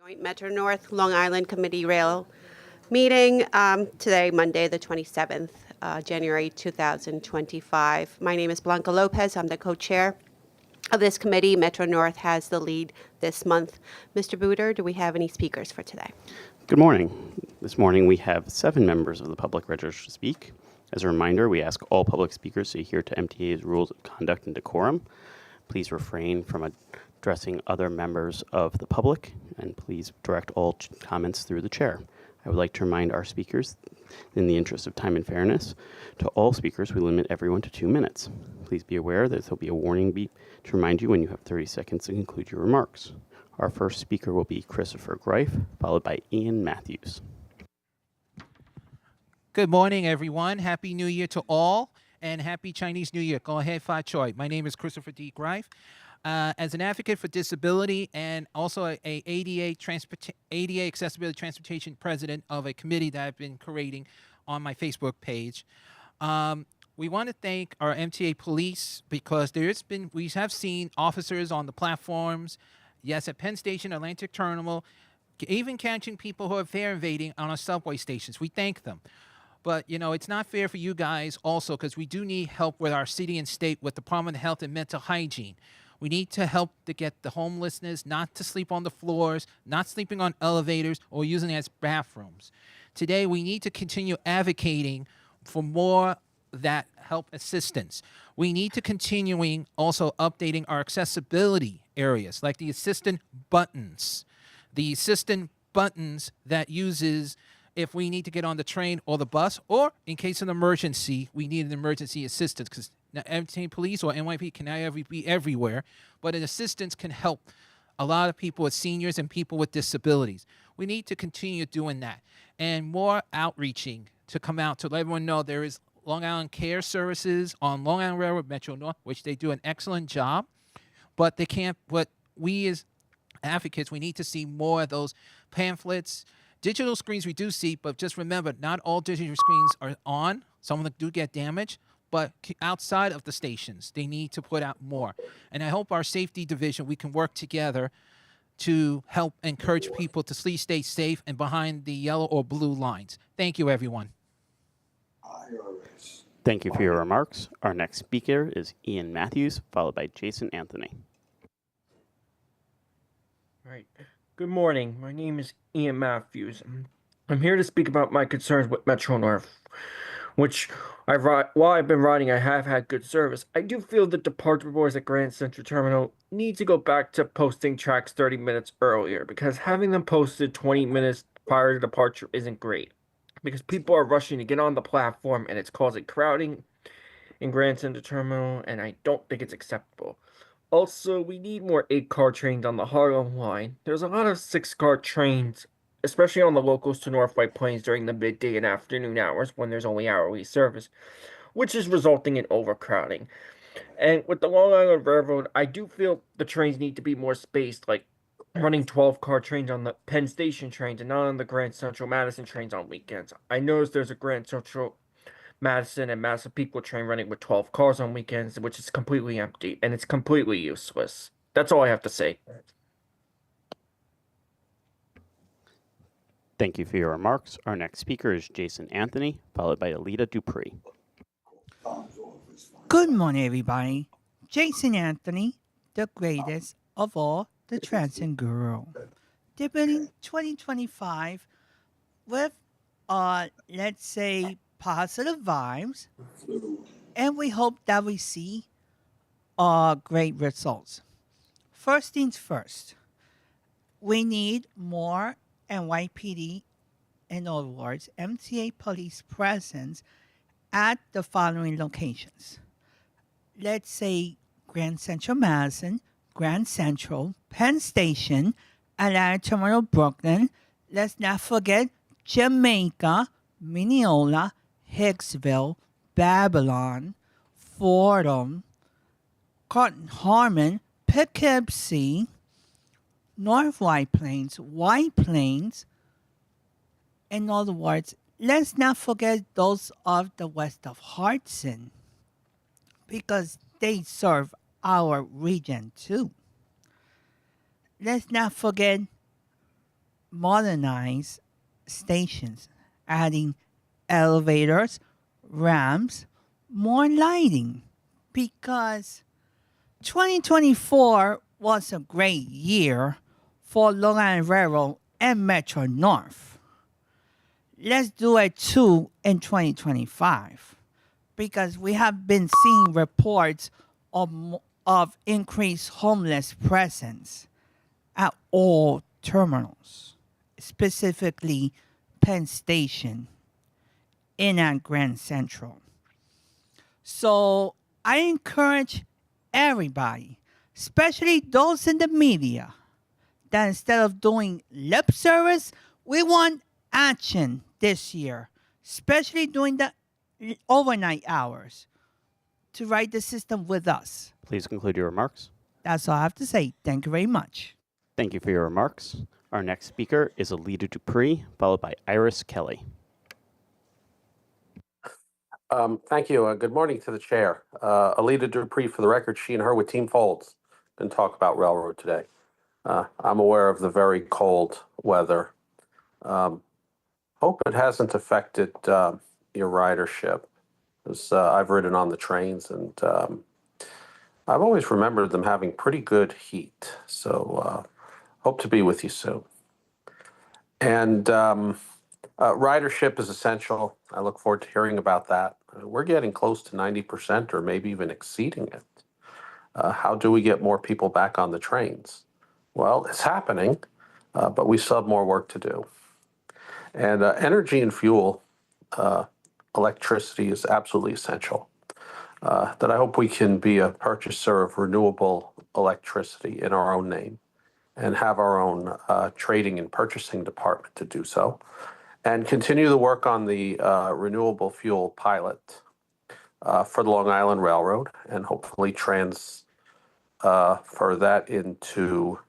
Joint Metro North Long Island Committee Rail meeting today, Monday, the 27th, January 2025. My name is Blanca Lopez. I'm the co-chair of this committee. Metro North has the lead this month. Mr. Booter, do we have any speakers for today? Good morning. This morning we have 7 members of the public registered to speak. As a reminder, we ask all public speakers to adhere to MTA's rules of conduct and decorum. Please refrain from addressing other members of the public, and please direct all comments through the chair. I would like to remind our speakers, in the interest of time and fairness, to all speakers, we limit everyone to 2 minutes. Please be aware that there will be a warning beep to remind you when you have 30 seconds to conclude your remarks. Our first speaker will be Christopher Greif, followed by Ian Matthews. Good morning, everyone. Happy New Year to all, and Happy Chinese New Year. Go ahead, Fa Choi. My name is Christopher D. Greif. As an advocate for disability and also a ADA Accessibility Transportation president of a committee that I've been creating on my Facebook page, we want to thank our MTA police because we have seen officers on the platforms, yes, at Penn Station, Atlantic Terminal, even catching people who are fare evading on our subway stations. We thank them. But, you know, it's not fair for you guys also because we do need help with our city and state with the Department of Health and Mental Hygiene. We need to help to get the homelessness not to sleep on the floors, not sleeping on elevators, or using it as bathrooms. Today, we need to continue advocating for more that help assistance. We need to continuing also updating our accessibility areas, like the assistant buttons. The assistant buttons that uses if we need to get on the train or the bus, or in case of an emergency, we need an emergency assistance because MTA police or NYP can never be everywhere, but an assistance can help a lot of people with seniors and people with disabilities. We need to continue doing that and more outreaching to come out to let everyone know there is Long Island Care Services on Long Island Railroad Metro North, which they do an excellent job, but they can't, but we as advocates, we need to see more of those pamphlets. Digital screens we do see, but just remember, not all digital screens are on. Some of them do get damaged, but outside of the stations, they need to put out more. And I hope our safety division, we can work together to help encourage people to stay safe and behind the yellow or blue lines. Thank you, everyone. Thank you for your remarks. Our next speaker is Ian Matthews, followed by Jason Anthony. All right. Good morning. My name is Ian Matthews. I'm here to speak about my concerns with Metro North, which while I've been riding, I have had good service. I do feel the departure boards at Grand Central Terminal need to go back to posting tracks 30 minutes earlier because having them posted 20 minutes prior to departure isn't great because people are rushing to get on the platform and it's causing crowding in Grand Central Terminal, and I don't think it's acceptable. Also, we need more 8-car trains on the Harlem line. There's a lot of 6-car trains, especially on the locals to North White Plains during the midday and afternoon hours when there's only hourly service, which is resulting in overcrowding. And with the Long Island Railroad, I do feel the trains need to be more spaced, like running 12-car trains on the Penn Station trains and not on the Grand Central Madison trains on weekends. I noticed there's a Grand Central Madison and Massapequa train running with 12 cars on weekends, which is completely empty, and it's completely useless. That's all I have to say. Thank you for your remarks. Our next speaker is Jason Anthony, followed by Alita Dupree. Good morning, everybody. Jason Anthony, the greatest of all the transit guru. Debuting 2025 with, let's say, positive vibes, and we hope that we see great results. First things first, we need more NYPD, in other words, MTA police presence at the following locations. Let's say Grand Central Madison, Grand Central, Penn Station, Atlantic Terminal, Brooklyn. Let's not forget Jamaica, Mineola, Hicksville, Babylon, Fordham, Cotton Harmon, Poughkeepsie, North White Plains, in other words, let's not forget those of the west of Hudson because they serve our region too. Let's not forget modernize stations, adding elevators, ramps, more lighting, because 2024 was a great year for Long Island Railroad and Metro North. Let's do it too in 2025, because we have been seeing reports of increased homeless presence at all terminals, specifically Penn Station and at Grand Central. So I encourage everybody, especially those in the media, that instead of doing lip service, we want action this year, especially during the overnight hours, to ride the system with us. Please conclude your remarks. That's all I have to say. Thank you very much. Thank you for your remarks. Our next speaker is Alida Dupree, followed by Iris Kelly. Thank you. Good morning to the chair. Alida Dupree, for the record, she and her with Team Folds can talk about railroad today. I'm aware of the very cold weather. Hope it hasn't affected your ridership. I've ridden on the trains, and I've always remembered them having pretty good heat. So hope to be with you soon. And ridership is essential. I look forward to hearing about that. We're getting close to 90% or maybe even exceeding it. How do we get more people back on the trains? Well, it's happening, but we still have more work to do. And energy and fuel, electricity is absolutely essential. That I hope we can be a purchaser of renewable electricity in our own name and have our own trading and purchasing department to do so, and continue the work on the renewable fuel pilot for the Long Island Railroad, and hopefully transfer that into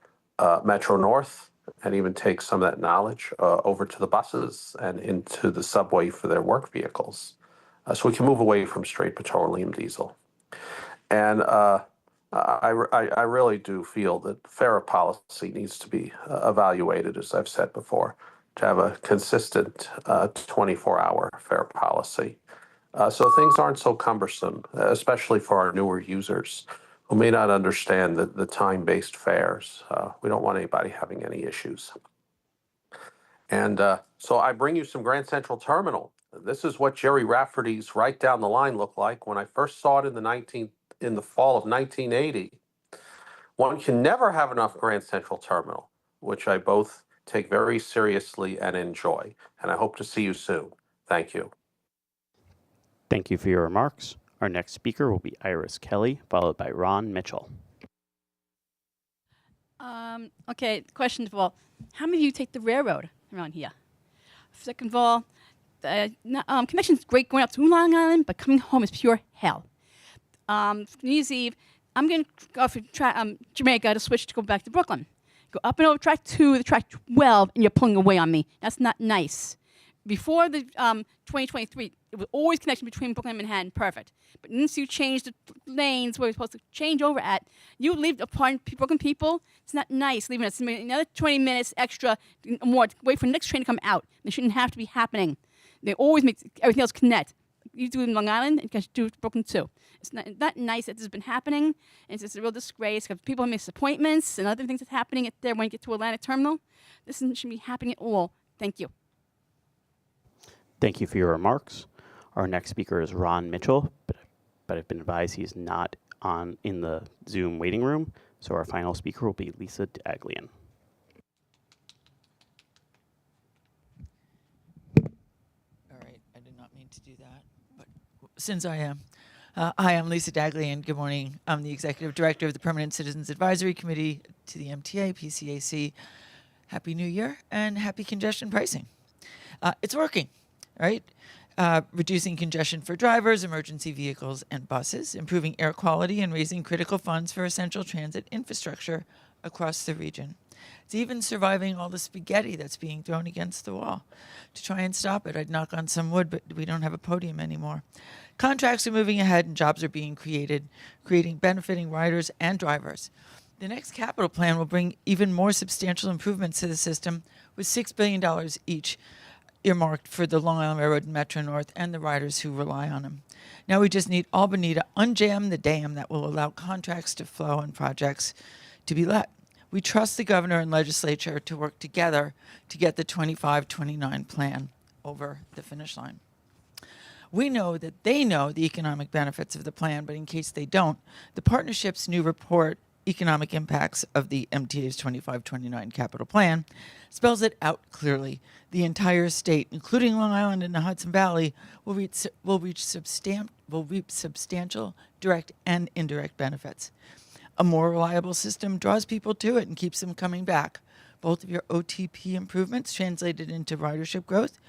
Metro North, and even take some of that knowledge over to the buses and into the subway for their work vehicles, so we can move away from straight petroleum diesel. And I really do feel that fare policy needs to be evaluated, as I've said before, to have a consistent 24-hour fare policy, so things aren't so cumbersome, especially for our newer users who may not understand the time-based fares. We don't want anybody having any issues. And so I bring you some Grand Central Terminal. This is what Jerry Rafferty's Right Down the Line looked like when I first saw it in the fall of 1980. One can never have enough Grand Central Terminal, which I both take very seriously and enjoy. And I hope to see you soon. Thank you. Thank you for your remarks. Our next speaker will be Iris Kelly, followed by Ron Mitchell. Okay, question of all, how many of you take the railroad around here? Second of all, the connection's great going up to Long Island, but coming home is pure hell. New Year's Eve, I'm going to go for Jamaica to switch to go back to Brooklyn. Go up and over track 2 to track 12, and you're pulling away on me. That's not nice. Before the 2023, it was always connection between Brooklyn and Manhattan, perfect. But once you change the lanes where you're supposed to change over at, you leave upon Brooklyn people. It's not nice leaving us another 20 minutes extra more to wait for the next train to come out. They shouldn't have to be happening. They always make everything else connect. You do it in Long Island, and you can do it in Brooklyn too. It's not nice that this has been happening, and it's just a real disgrace because people miss appointments and other things that's happening there when you get to Atlantic Terminal. This shouldn't be happening at all. Thank you. Thank you for your remarks. Our next speaker is Ron Mitchell, but I've been advised he's not in the Zoom waiting room, so our final speaker will be Lisa Daglian. All right, I did not mean to do that, but since I am. Hi, I'm Lisa Daglian. Good morning. I'm the Executive Director of the Permanent Citizens Advisory Committee to the MTA, PCAC. Happy New Year and happy congestion pricing. It's working, right? Reducing congestion for drivers, emergency vehicles, and buses, improving air quality, and raising critical funds for essential transit infrastructure across the region. It's even surviving all the spaghetti that's being thrown against the wall. To try and stop it, I'd knock on some wood, but we don't have a podium anymore. Contracts are moving ahead and jobs are being created, benefiting riders and drivers. The next capital plan will bring even more substantial improvements to the system, with $6 billion each earmarked for the Long Island Railroad and Metro North and the riders who rely on them. Now we just need Albany to unjam the dam that will allow contracts to flow and projects to be let. We trust the governor and legislature to work together to get the 25-29 plan over the finish line. We know that they know the economic benefits of the plan, but in case they don't, the partnership's new report, Economic Impacts of the MTA's 25-29 Capital Plan, spells it out clearly. The entire state, including Long Island and the Hudson Valley, will reap substantial direct and indirect benefits. A more reliable system draws people to it and keeps them coming back. Both of your OTP improvements translated into ridership growth,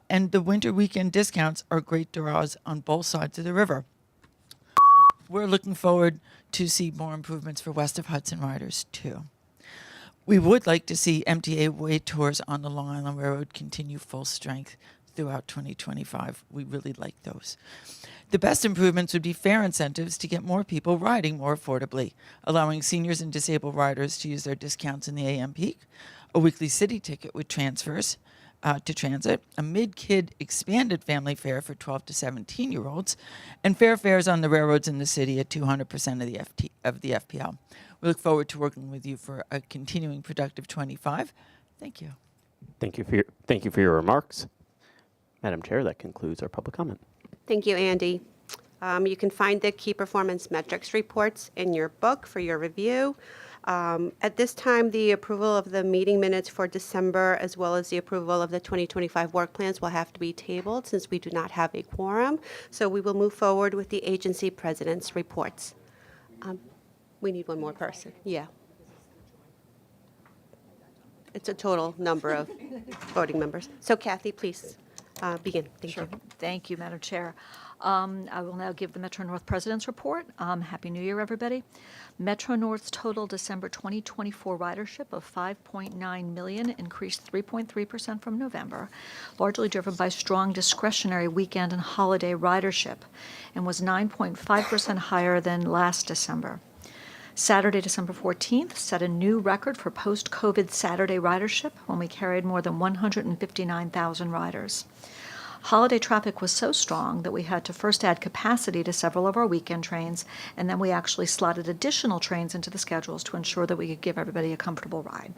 and the winter weekend discounts are great draws on both sides of the river. We're looking forward to see more improvements for west of Hudson riders, too. We would like to see MTA way tours on the Long Island Railroad continue full strength throughout 2025. We really like those. The best improvements would be fair incentives to get more people riding more affordably, allowing seniors and disabled riders to use their discounts in the AM peak, a weekly city ticket with transfers to transit, a mid-kid expanded family fare for 12 to 17-year-olds, and fair fares on the railroads in the city at 200% of the FPL. We look forward to working with you for a continuing productive 25. Thank you. Thank you for your remarks. Madam Chair, that concludes our public comment. Thank you, Andy. You can find the key performance metrics reports in your book for your review. At this time, the approval of the meeting minutes for December, as well as the approval of the 2025 work plans, will have to be tabled since we do not have a quorum. So we will move forward with the agency president's reports. We need one more person. Yeah. It's a total number of voting members. So Kathy, please begin. Thank you. Thank you, Madam Chair. I will now give the Metro North President's Report. Happy New Year, everybody. Metro North's total December 2024 ridership of 5.9 million increased 3.3% from November, largely driven by strong discretionary weekend and holiday ridership, and was 9.5% higher than last December. Saturday, December 14th, set a new record for post-COVID Saturday ridership when we carried more than 159,000 riders. Holiday traffic was so strong that we had to first add capacity to several of our weekend trains, and then we actually slotted additional trains into the schedules to ensure that we could give everybody a comfortable ride.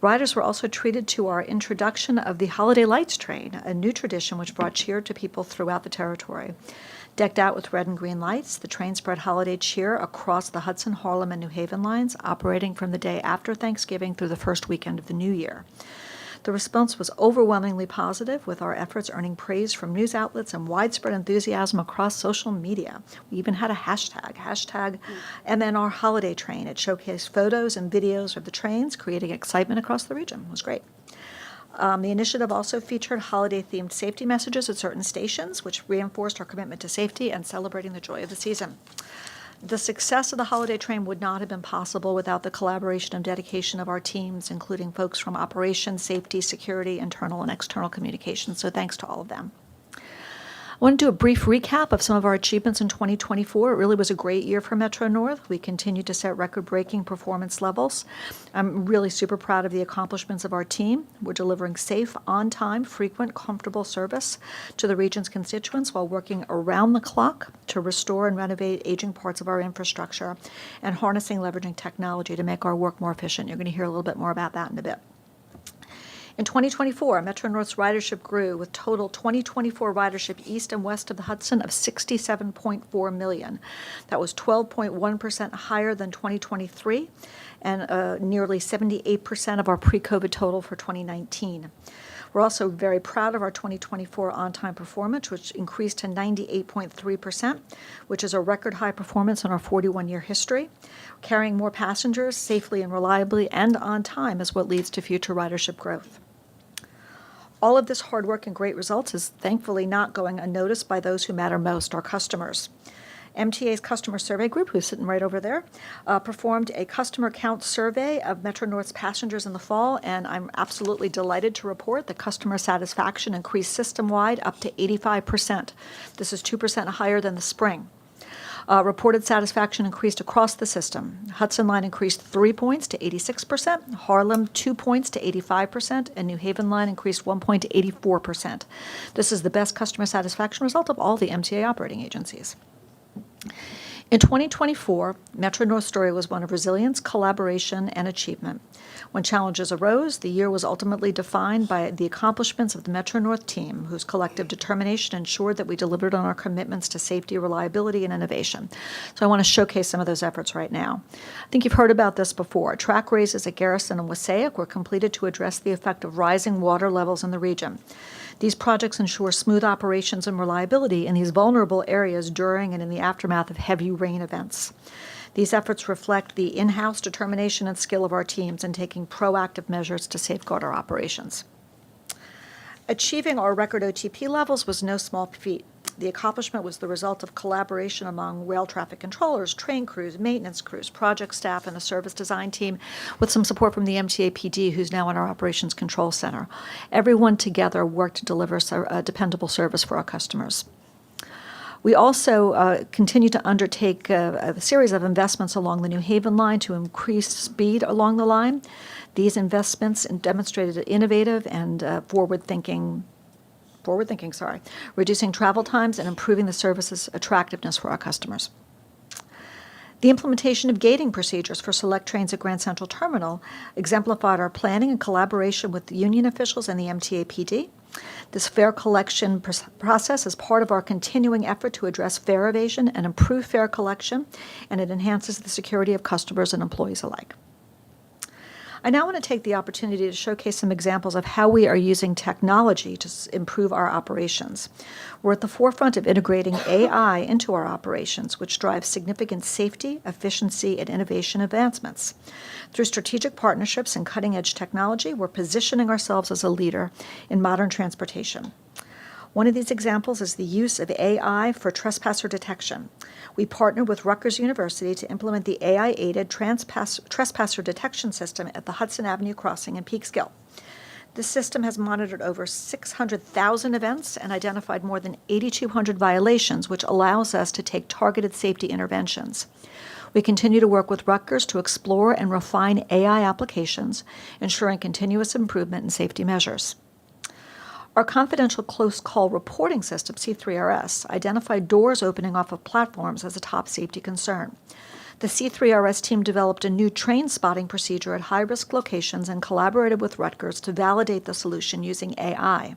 Riders were also treated to our introduction of the Holiday Lights train, a new tradition which brought cheer to people throughout the territory. Decked out with red and green lights, the train spread holiday cheer across the Hudson, Harlem, and New Haven lines, operating from the day after Thanksgiving through the first weekend of the new year. The response was overwhelmingly positive, with our efforts earning praise from news outlets and widespread enthusiasm across social media. We even had a hashtag MNR Holiday Train. It showcased photos and videos of the trains, creating excitement across the region. It was great. The initiative also featured holiday-themed safety messages at certain stations, which reinforced our commitment to safety and celebrating the joy of the season. The success of the holiday train would not have been possible without the collaboration and dedication of our teams, including folks from operations, safety, security, internal and external communications. So thanks to all of them. I want to do a brief recap of some of our achievements in 2024. It really was a great year for Metro North. We continued to set record-breaking performance levels. I'm really super proud of the accomplishments of our team. We're delivering safe, on-time, frequent, comfortable service to the region's constituents while working around the clock to restore and renovate aging parts of our infrastructure and harnessing, leveraging technology to make our work more efficient. You're going to hear a little bit more about that in a bit. In 2024, Metro North's ridership grew, with total 2024 ridership east and west of the Hudson of 67.4 million. That was 12.1% higher than 2023 and nearly 78% of our pre-COVID total for 2019. We're also very proud of our 2024 on-time performance, which increased to 98.3%, which is a record high performance in our 41-year history. Carrying more passengers safely and reliably and on time is what leads to future ridership growth. All of this hard work and great results is thankfully not going unnoticed by those who matter most, our customers. MTA's customer survey group, who's sitting right over there, performed a customer count survey of Metro North's passengers in the fall, and I'm absolutely delighted to report that customer satisfaction increased system-wide up to 85%. This is 2% higher than the spring. Reported satisfaction increased across the system. Hudson Line increased 3 points to 86%, Harlem 2 points to 85%, and New Haven Line increased 1 point to 84%. This is the best customer satisfaction result of all the MTA operating agencies. In 2024, Metro North's story was one of resilience, collaboration, and achievement. When challenges arose, the year was ultimately defined by the accomplishments of the Metro North team, whose collective determination ensured that we delivered on our commitments to safety, reliability, and innovation. So I want to showcase some of those efforts right now. I think you've heard about this before. Track raises at Garrison and Wassaic were completed to address the effect of rising water levels in the region. These projects ensure smooth operations and reliability in these vulnerable areas during and in the aftermath of heavy rain events. These efforts reflect the in-house determination and skill of our teams in taking proactive measures to safeguard our operations. Achieving our record OTP levels was no small feat. The accomplishment was the result of collaboration among rail traffic controllers, train crews, maintenance crews, project staff, and the service design team, with some support from the MTA PD, who's now in our Operations Control Center. Everyone together worked to deliver a dependable service for our customers. We also continue to undertake a series of investments along the New Haven line to increase speed along the line. These investments demonstrated innovative and forward-thinking, reducing travel times and improving the service's attractiveness for our customers. The implementation of gating procedures for select trains at Grand Central Terminal exemplified our planning and collaboration with the union officials and the MTA PD. This fare collection process is part of our continuing effort to address fare evasion and improve fare collection, and it enhances the security of customers and employees alike. I now want to take the opportunity to showcase some examples of how we are using technology to improve our operations. We're at the forefront of integrating AI into our operations, which drives significant safety, efficiency, and innovation advancements. Through strategic partnerships and cutting-edge technology, we're positioning ourselves as a leader in modern transportation. One of these examples is the use of AI for trespasser detection. We partnered with Rutgers University to implement the AI-aided trespasser detection system at the Hudson Avenue crossing in Peekskill. This system has monitored over 600,000 events and identified more than 8,200 violations, which allows us to take targeted safety interventions. We continue to work with Rutgers to explore and refine AI applications, ensuring continuous improvement in safety measures. Our confidential close call reporting system, C3RS, identified doors opening off of platforms as a top safety concern. The C3RS team developed a new train spotting procedure at high-risk locations and collaborated with Rutgers to validate the solution using AI.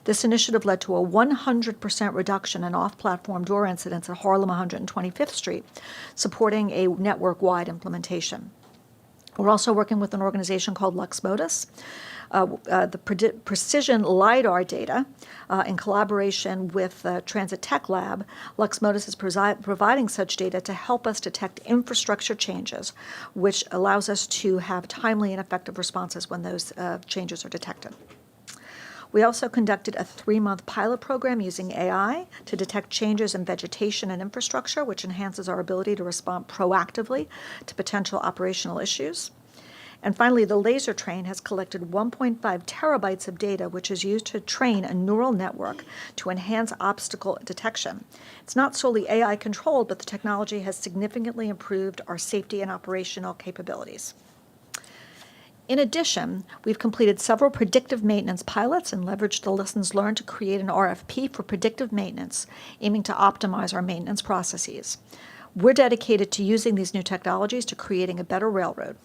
This initiative led to a 100% reduction in off-platform door incidents at Harlem 125th Street, supporting a network-wide implementation. We're also working with an organization called LuxModus. The precision LIDAR data, in collaboration with Transit Tech Lab, LuxModus is providing such data to help us detect infrastructure changes, which allows us to have timely and effective responses when those changes are detected. We also conducted a 3-month pilot program using AI to detect changes in vegetation and infrastructure, which enhances our ability to respond proactively to potential operational issues. And finally, the laser train has collected 1.5 terabytes of data, which is used to train a neural network to enhance obstacle detection. It's not solely AI controlled, but the technology has significantly improved our safety and operational capabilities. In addition, we've completed several predictive maintenance pilots and leveraged the lessons learned to create an RFP for predictive maintenance, aiming to optimize our maintenance processes. We're dedicated to using these new technologies to creating a better railroad.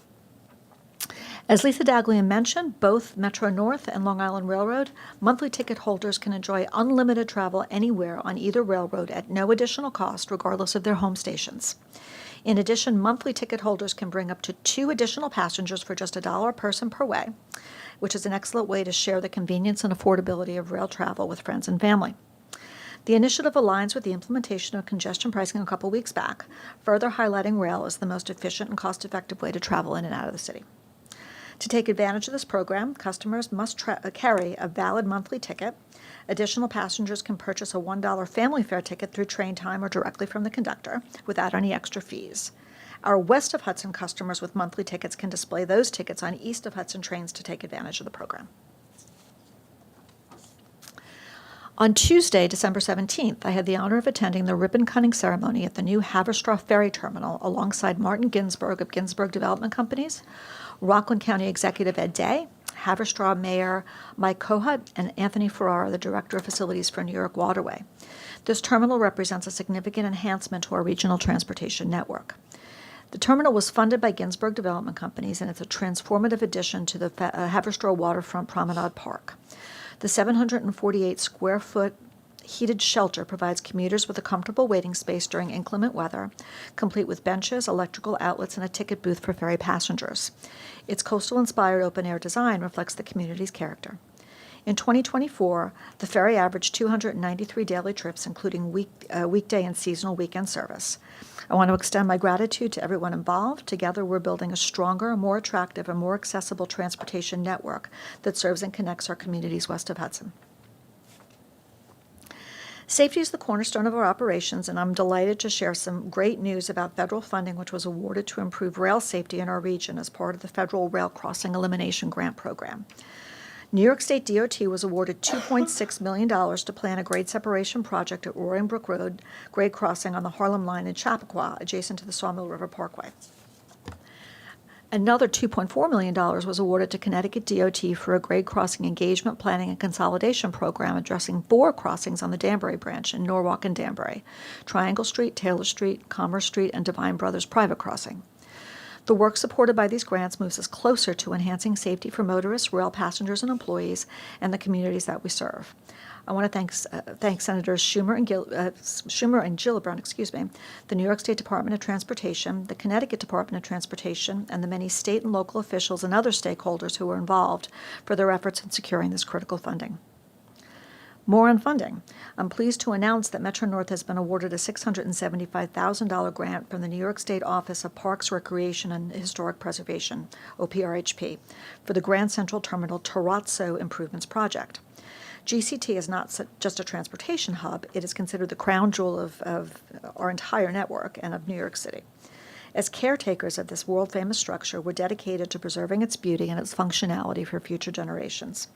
As Lisa Daglian mentioned, both Metro North and Long Island Railroad monthly ticket holders can enjoy unlimited travel anywhere on either railroad at no additional cost, regardless of their home stations. In addition, monthly ticket holders can bring up to 2 additional passengers for just $1 a person per way, which is an excellent way to share the convenience and affordability of rail travel with friends and family. The initiative aligns with the implementation of congestion pricing a couple weeks back, further highlighting rail as the most efficient and cost-effective way to travel in and out of the city. To take advantage of this program, customers must carry a valid monthly ticket. Additional passengers can purchase a $1 family fare ticket through train time or directly from the conductor without any extra fees. Our west of Hudson customers with monthly tickets can display those tickets on east of Hudson trains to take advantage of the program. On Tuesday, December 17th, I had the honor of attending the ribbon-cutting ceremony at the new Haverstraw Ferry Terminal alongside Martin Ginsburg of Ginsburg Development Companies, Rockland County Executive Ed Day, Haverstraw Mayor Mike Kohut, and Anthony Ferrara, the Director of Facilities for New York Waterway. This terminal represents a significant enhancement to our regional transportation network. The terminal was funded by Ginsburg Development Companies, and it's a transformative addition to the Haverstraw Waterfront Promenade Park. The 748-square-foot heated shelter provides commuters with a comfortable waiting space during inclement weather, complete with benches, electrical outlets, and a ticket booth for ferry passengers. Its coastal-inspired open-air design reflects the community's character. In 2024, the ferry averaged 293 daily trips, including weekday and seasonal weekend service. I want to extend my gratitude to everyone involved. Together, we're building a stronger, more attractive, and more accessible transportation network that serves and connects our communities west of Hudson. Safety is the cornerstone of our operations, and I'm delighted to share some great news about federal funding which was awarded to improve rail safety in our region as part of the Federal Rail Crossing Elimination Grant Program. New York State DOT was awarded $2.6 million to plan a grade separation project at Roaring Brook Road grade crossing on the Harlem Line in Chappaqua, adjacent to the Sawmill River Parkway. Another $2.4 million was awarded to Connecticut DOT for a grade crossing engagement planning and consolidation program addressing 4 crossings on the Danbury branch in Norwalk and Danbury: Triangle Street, Taylor Street, Commerce Street, and Divine Brothers Private Crossing. The work supported by these grants moves us closer to enhancing safety for motorists, rail passengers, and employees, and the communities that we serve. I want to thank Senators Schumer and Gillibrand, the New York State Department of Transportation, the Connecticut Department of Transportation, and the many state and local officials and other stakeholders who were involved for their efforts in securing this critical funding. More on funding. I'm pleased to announce that Metro-North has been awarded a $675,000 grant from the New York State Office of Parks, Recreation, and Historic Preservation, OPRHP, for the Grand Central Terminal Terrazzo Improvements Project. GCT is not just a transportation hub, it is considered the crown jewel of our entire network and of New York City. As caretakers of this world-famous structure, we're dedicated to preserving its beauty and its functionality for future generations.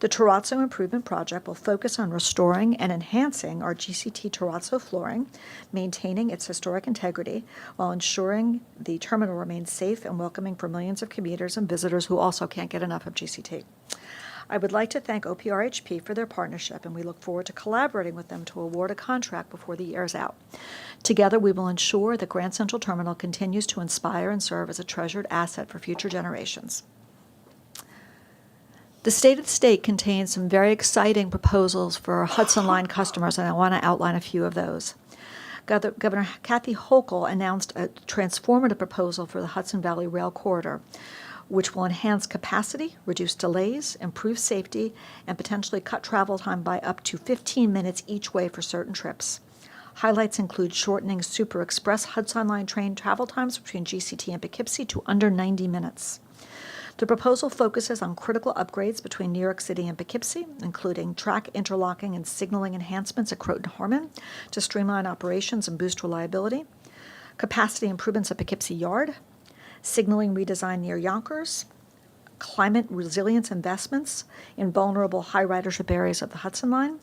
The Terrazzo Improvement Project will focus on restoring and enhancing our GCT terrazzo flooring, maintaining its historic integrity, while ensuring the terminal remains safe and welcoming for millions of commuters and visitors who also can't get enough of GCT. I would like to thank OPRHP for their partnership, and we look forward to collaborating with them to award a contract before the year is out. Together, we will ensure that Grand Central Terminal continues to inspire and serve as a treasured asset for future generations. The State of the State contains some very exciting proposals for Hudson Line customers, and I want to outline a few of those. Governor Kathy Hochul announced a transformative proposal for the Hudson Valley Rail Corridor, which will enhance capacity, reduce delays, improve safety, and potentially cut travel time by up to 15 minutes each way for certain trips. Highlights include shortening Super Express Hudson Line train travel times between GCT and Poughkeepsie to under 90 minutes. The proposal focuses on critical upgrades between New York City and Poughkeepsie, including track interlocking and signaling enhancements at Croton-Harmon to streamline operations and boost reliability, capacity improvements at Poughkeepsie Yard, signaling redesign near Yonkers, climate resilience investments in vulnerable high ridership areas of the Hudson Line,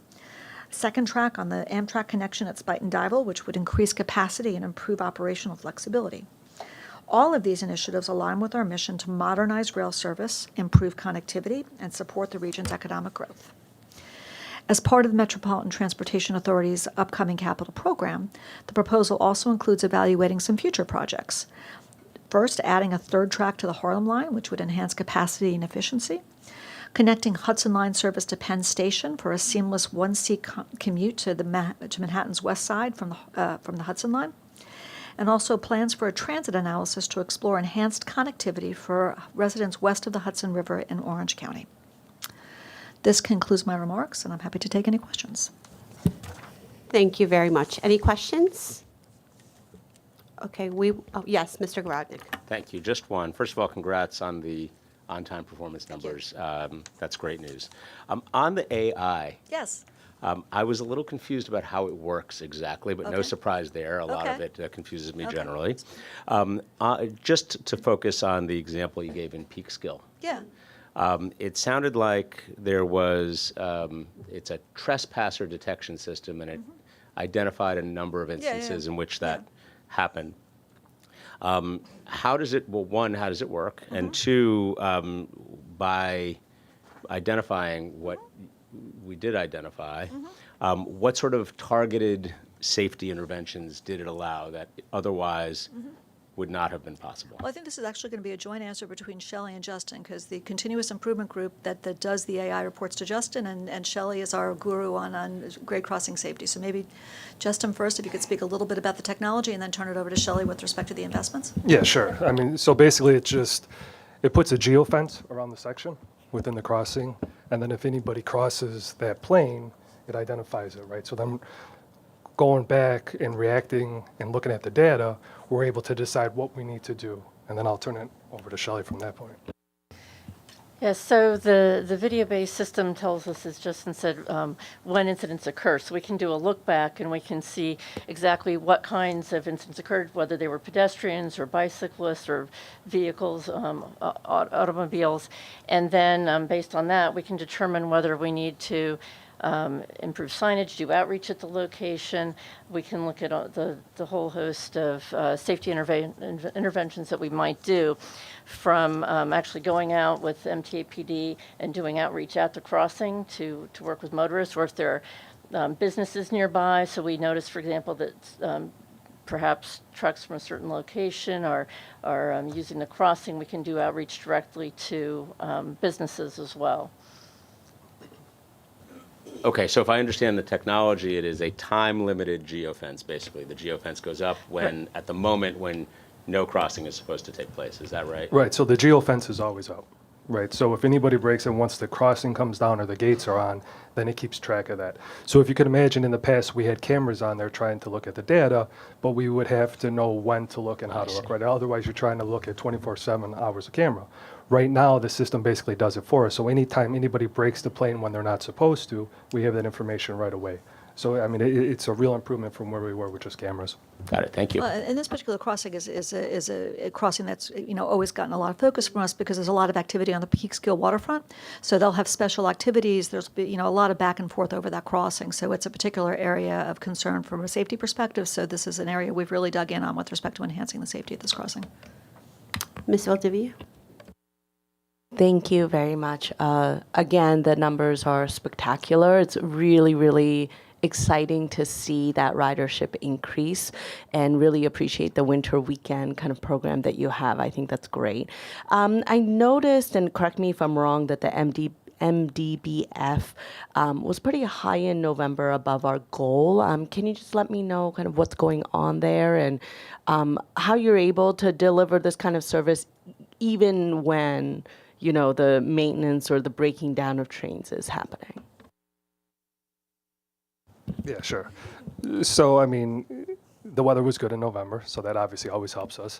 second track on the Amtrak connection at Spuyten-Duyvil, which would increase capacity and improve operational flexibility. All of these initiatives align with our mission to modernize rail service, improve connectivity, and support the region's economic growth. As part of the Metropolitan Transportation Authority's upcoming capital program, the proposal also includes evaluating some future projects. First, adding a third track to the Harlem Line, which would enhance capacity and efficiency, connecting Hudson Line service to Penn Station for a seamless one-seat commute to Manhattan's west side from the Hudson Line, and also plans for a transit analysis to explore enhanced connectivity for residents west of the Hudson River in Orange County. This concludes my remarks, and I'm happy to take any questions. Thank you very much. Any questions? Okay, yes, Mr. Grodnick. Thank you. Just one. First of all, congrats on the on-time performance numbers. That's great news. On the AI, Yes. I was a little confused about how it works exactly, but no Okay. surprise there. A lot of Okay. it confuses me Okay. generally. Just to focus on the example you gave in Peekskill, Yeah. It sounded like there was, it's a trespasser detection system, and it identified a number of instances in which that happened. How does it, well, one, how does it work? And two, by identifying what we did identify, what sort of targeted safety interventions did it allow that otherwise would not have been possible? Well, I think this is actually going to be a joint answer between Shelley and Justin, because the continuous improvement group that does the AI reports to Justin, and Shelley is our guru on grade crossing safety. So maybe Justin first, if you could speak a little bit about the technology, and then turn it over to Shelley with respect to the investments. Yeah, sure. I mean, so basically it puts a geofence around the section within the crossing, and then if anybody crosses that plane, it identifies it, right? So then going back and reacting and looking at the data, we're able to decide what we need to do. And then I'll turn it over to Shelley from that point. Yes, so the video-based system tells us, as Justin said, when incidents occur. So we can do a look back and we can see exactly what kinds of incidents occurred, whether they were pedestrians or bicyclists or vehicles, automobiles. And then based on that, we can determine whether we need to improve signage, do outreach at the location. We can look at the whole host of safety interventions that we might do, from actually going out with MTA PD and doing outreach at the crossing to work with motorists, or if there are businesses nearby. So we notice, for example, that perhaps trucks from a certain location are using the crossing. We can do outreach directly to businesses as well. Okay, so if I understand the technology, it is a time-limited geofence, basically. The geofence goes up when, at the moment when no crossing is supposed to take place. Is that right? Right, so the geofence is always up, right? So if anybody breaks in, once the crossing comes down or the gates are on, then it keeps track of that. So if you could imagine, in the past, we had cameras on there trying to look at the data, but we would have to know when to look and how to look, right? Otherwise, you're trying to look at 24/7 hours of camera. Right now, the system basically does it for us. So anytime anybody breaks the plane when they're not supposed to, we have that information right away. So, I mean, it's a real improvement from where we were with just cameras. Got it. Thank you. And this particular crossing is a crossing that's always gotten a lot of focus from us, because there's a lot of activity on the Peekskill waterfront. So they'll have special activities. There's a lot of back and forth over that crossing. So it's a particular area of concern from a safety perspective. So this is an area we've really dug in on with respect to enhancing the safety at this crossing. Ms. Valdivia? Thank you very much. Again, the numbers are spectacular. It's really, really exciting to see that ridership increase, and really appreciate the winter weekend kind of program that you have. I think that's great. I noticed, and correct me if I'm wrong, that the MDBF was pretty high in November, above our goal. Can you just let me know kind of what's going on there, and how you're able to deliver this kind of service even when the maintenance or the breaking down of trains is happening? Yeah, sure. So, I mean, the weather was good in November, so that obviously always helps us.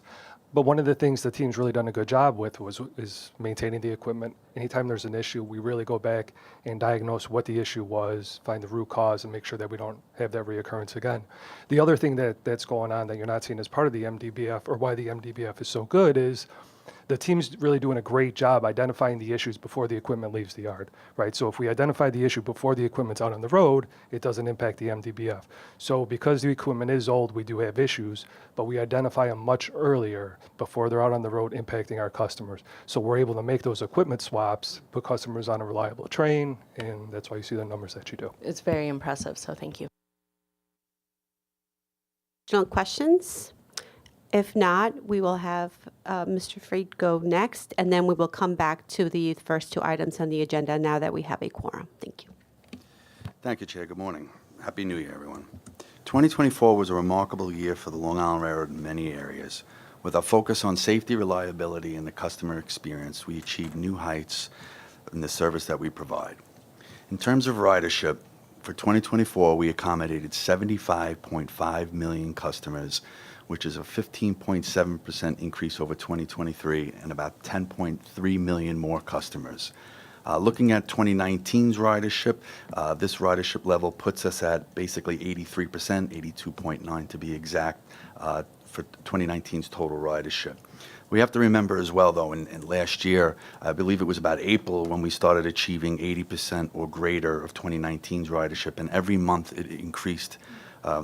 But one of the things the team's really done a good job with is maintaining the equipment. Anytime there's an issue, we really go back and diagnose what the issue was, find the root cause, and make sure that we don't have that reoccurrence again. The other thing that's going on that you're not seeing as part of the MDBF, or why the MDBF is so good, is the team's really doing a great job identifying the issues before the equipment leaves the yard, right? So if we identify the issue before the equipment's out on the road, it doesn't impact the MDBF. So because the equipment is old, we do have issues, but we identify them much earlier before they're out on the road impacting our customers. So we're able to make those equipment swaps, put customers on a reliable train, and that's why you see the numbers that you do. It's very impressive, so thank you. Additional questions? If not, we will have Mr. Fried go next, and then we will come back to the first two items on the agenda now that we have a quorum. Thank you. Thank you, Chair. Good morning. Happy New Year, everyone. 2024 was a remarkable year for the Long Island Railroad in many areas. With our focus on safety, reliability, and the customer experience, we achieved new heights in the service that we provide. In terms of ridership, for 2024, we accommodated 75.5 million customers, which is a 15.7% increase over 2023, and about 10.3 million more customers. Looking at 2019's ridership, this ridership level puts us at basically 83%, 82.9 to be exact, for 2019's total ridership. We have to remember as well, though, in last year, I believe it was about April when we started achieving 80% or greater of 2019's ridership, and every month it increased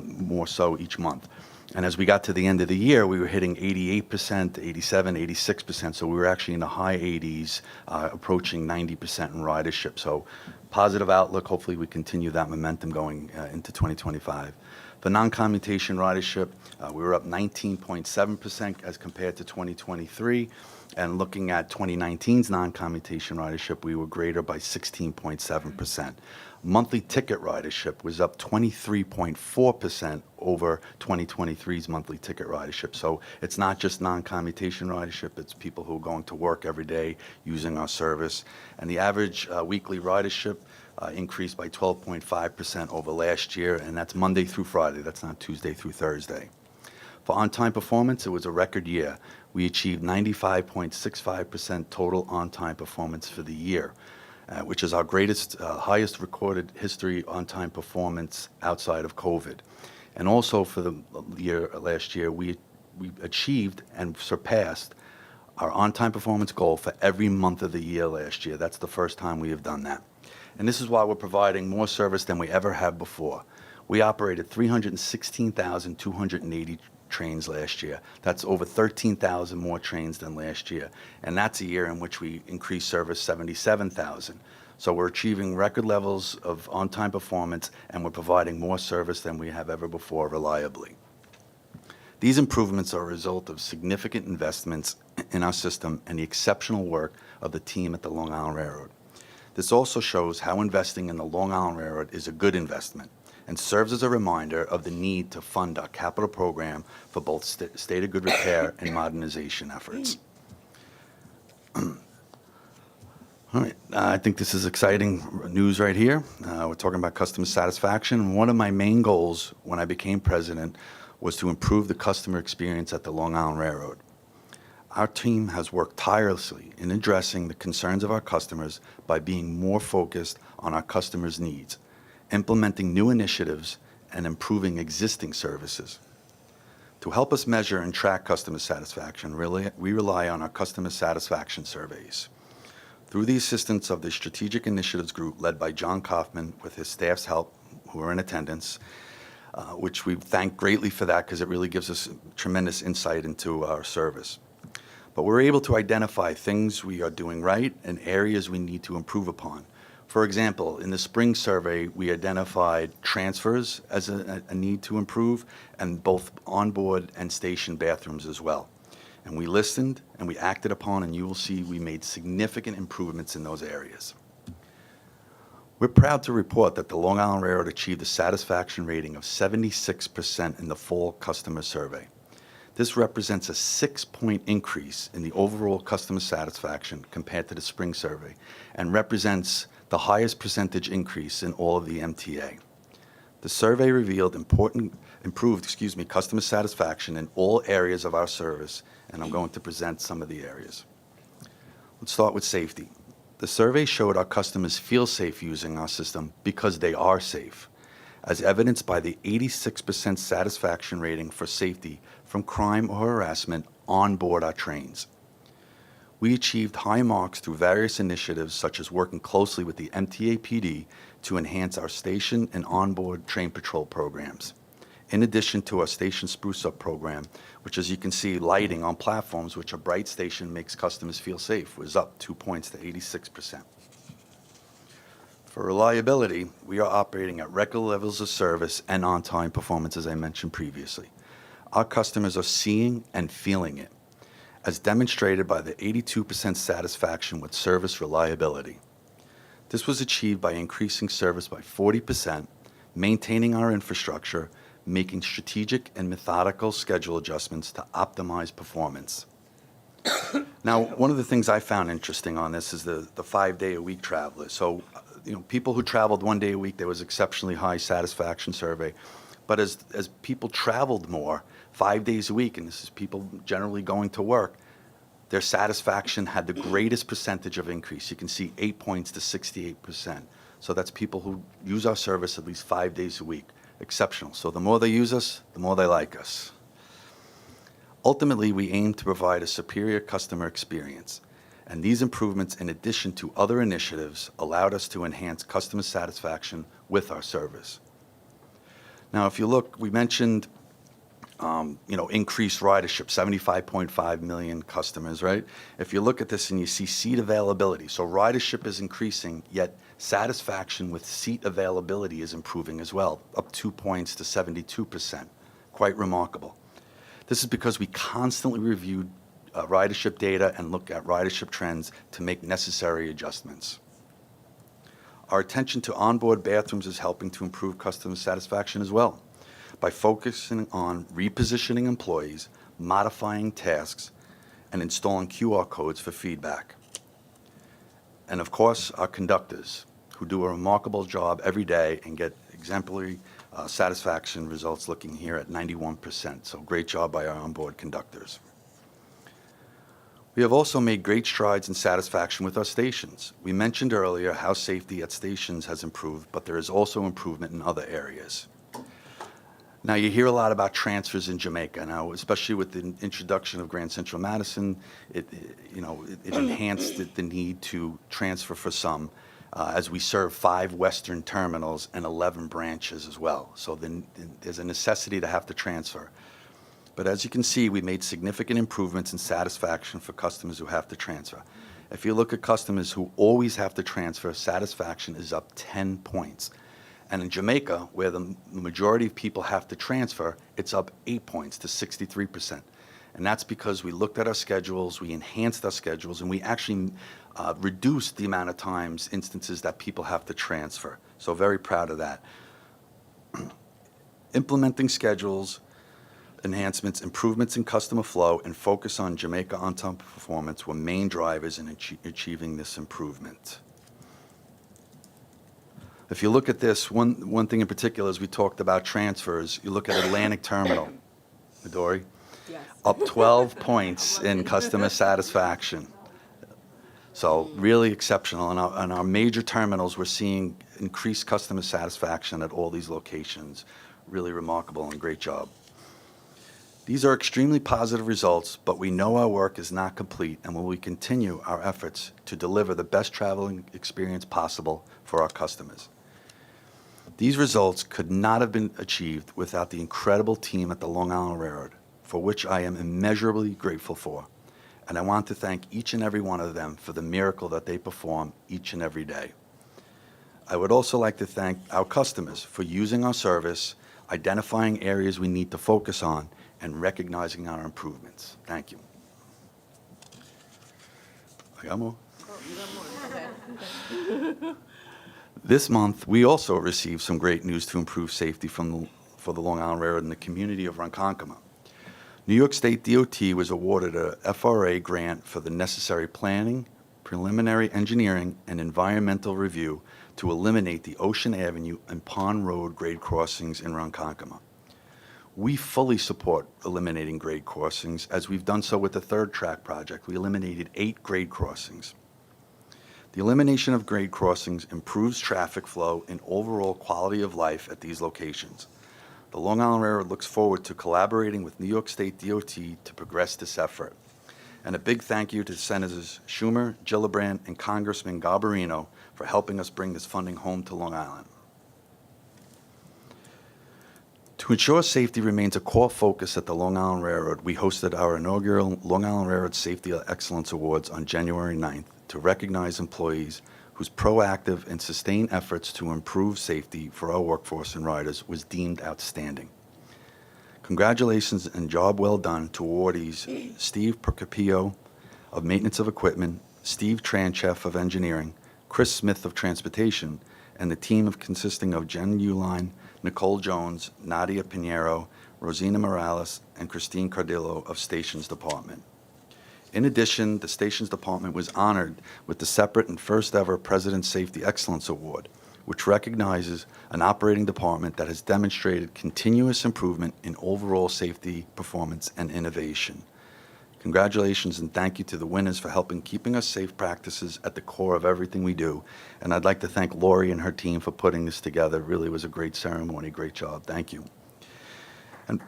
more so each month. And as we got to the end of the year, we were hitting 88%, 87, 86%, so we were actually in the high 80s, approaching 90% in ridership. So positive outlook. Hopefully we continue that momentum going into 2025. For non-commutation ridership, we were up 19.7% as compared to 2023. And looking at 2019's non-commutation ridership, we were greater by 16.7%. Monthly ticket ridership was up 23.4% over 2023's monthly ticket ridership. So it's not just non-commutation ridership, it's people who are going to work every day using our service. And the average weekly ridership increased by 12.5% over last year, and that's Monday through Friday. That's not Tuesday through Thursday. For on-time performance, it was a record year. We achieved 95.65% total on-time performance for the year, which is our greatest, highest recorded history on-time performance outside of COVID. And also for the year last year, we achieved and surpassed our on-time performance goal for every month of the year last year. That's the first time we have done that. And this is why we're providing more service than we ever have before. We operated 316,280 trains last year. That's over 13,000 more trains than last year. And that's a year in which we increased service 77,000. So we're achieving record levels of on-time performance, and we're providing more service than we have ever before reliably. These improvements are a result of significant investments in our system and the exceptional work of the team at the Long Island Railroad. This also shows how investing in the Long Island Railroad is a good investment and serves as a reminder of the need to fund our capital program for both state of good repair and modernization efforts. All right, I think this is exciting news right here. We're talking about customer satisfaction. One of my main goals when I became president was to improve the customer experience at the Long Island Railroad. Our team has worked tirelessly in addressing the concerns of our customers by being more focused on our customers' needs, implementing new initiatives, and improving existing services. To help us measure and track customer satisfaction, we rely on our customer satisfaction surveys. Through the assistance of the Strategic Initiatives Group led by John Kaufman with his staff's help, who are in attendance, which we thank greatly for that because it really gives us tremendous insight into our service. But we're able to identify things we are doing right and areas we need to improve upon. For example, in the spring survey, we identified transfers as a need to improve, and both onboard and station bathrooms as well. And we listened and we acted upon, and you will see we made significant improvements in those areas. We're proud to report that the Long Island Railroad achieved a satisfaction rating of 76% in the fall customer survey. This represents a 6-point increase in the overall customer satisfaction compared to the spring survey and represents the highest percentage increase in all of the MTA. The survey revealed improved customer satisfaction in all areas of our service, and I'm going to present some of the areas. Let's start with safety. The survey showed our customers feel safe using our system because they are safe, as evidenced by the 86% satisfaction rating for safety from crime or harassment on board our trains. We achieved high marks through various initiatives such as working closely with the MTA PD to enhance our station and onboard train patrol programs. In addition to our station spruce up program, which as you can see, lighting on platforms which a bright station makes customers feel safe, was up 2 points to 86%. For reliability, we are operating at record levels of service and on-time performance, as I mentioned previously. Our customers are seeing and feeling it, as demonstrated by the 82% satisfaction with service reliability. This was achieved by increasing service by 40%, maintaining our infrastructure, making strategic and methodical schedule adjustments to optimize performance. Now, one of the things I found interesting on this is the 5-day-a-week travelers. So, people who traveled 1 day a week, there was exceptionally high satisfaction survey. But as people traveled more, 5 days a week, and this is people generally going to work, Their satisfaction had the greatest percentage of increase. You can see 8 points to 68%. So that's people who use our service at least 5 days a week. Exceptional. So the more they use us, the more they like us. Ultimately, we aim to provide a superior customer experience. And these improvements, in addition to other initiatives, allowed us to enhance customer satisfaction with our service. Now, if you look, we mentioned increased ridership, 75.5 million customers, right? If you look at this and you see seat availability, so ridership is increasing, yet satisfaction with seat availability is improving as well, up 2 points to 72%. Quite remarkable. This is because we constantly review ridership data and look at ridership trends to make necessary adjustments. Our attention to onboard bathrooms is helping to improve customer satisfaction as well by focusing on repositioning employees, modifying tasks, and installing QR codes for feedback. And of course, our conductors, who do a remarkable job every day and get exemplary satisfaction results, looking here at 91%. So great job by our onboard conductors. We have also made great strides in satisfaction with our stations. We mentioned earlier how safety at stations has improved, but there is also improvement in other areas. Now, you hear a lot about transfers in Jamaica now, especially with the introduction of Grand Central Madison. It enhanced the need to transfer for some, as we serve 5 western terminals and 11 branches as well. So then there's a necessity to have to transfer. But as you can see, we made significant improvements in satisfaction for customers who have to transfer. If you look at customers who always have to transfer, satisfaction is up 10 points. And in Jamaica, where the majority of people have to transfer, it's up 8 points to 63%. And that's because we looked at our schedules, we enhanced our schedules, and we actually reduced the amount of times, instances that people have to transfer. So very proud of that. Implementing schedules, enhancements, improvements in customer flow, and focus on Jamaica on-time performance were main drivers in achieving this improvement. If you look at this, one thing in particular, as we talked about transfers, you look at Atlantic Terminal, Midori, yes. Up 12 points in customer satisfaction. So really exceptional. On our major terminals, we're seeing increased customer satisfaction at all these locations. Really remarkable and great job. These are extremely positive results, but we know our work is not complete, and will we continue our efforts to deliver the best traveling experience possible for our customers. These results could not have been achieved without the incredible team at the Long Island Railroad, for which I am immeasurably grateful for. And I want to thank each and every one of them for the miracle that they perform each and every day. I would also like to thank our customers for using our service, identifying areas we need to focus on, and recognizing our improvements. Thank you. I got more. This month, we also received some great news to improve safety for the Long Island Railroad in the community of Ronkonkoma. New York State DOT was awarded a FRA grant for the necessary planning, preliminary engineering, and environmental review to eliminate the Ocean Avenue and Pond Road grade crossings in Ronkonkoma. We fully support eliminating grade crossings, as we've done so with the third track project. We eliminated 8 grade crossings. The elimination of grade crossings improves traffic flow and overall quality of life at these locations. The Long Island Railroad looks forward to collaborating with New York State DOT to progress this effort. And a big thank you to Senators Schumer, Gillibrand, and Congressman Garbarino for helping us bring this funding home to Long Island. To ensure safety remains a core focus at the Long Island Railroad, we hosted our inaugural Long Island Railroad Safety Excellence Awards on January 9th to recognize employees whose proactive and sustained efforts to improve safety for our workforce and riders was deemed outstanding. Congratulations and job well done to awardees Steve Procopio of Maintenance of Equipment, Steve Tranchef of Engineering, Chris Smith of Transportation, and the team consisting of Jen Uline, Nicole Jones, Nadia Pinheiro, Rosina Morales, and Christine Cardillo of Stations Department. In addition, the Stations Department was honored with the separate and first ever President's Safety Excellence Award, which recognizes an operating department that has demonstrated continuous improvement in overall safety performance and innovation. You Congratulations and thank you to the winners for helping keeping us safe practices at the core of everything we do. And I'd like to thank Lori and her team for putting this together. It really was a great ceremony. Great job. Thank you. And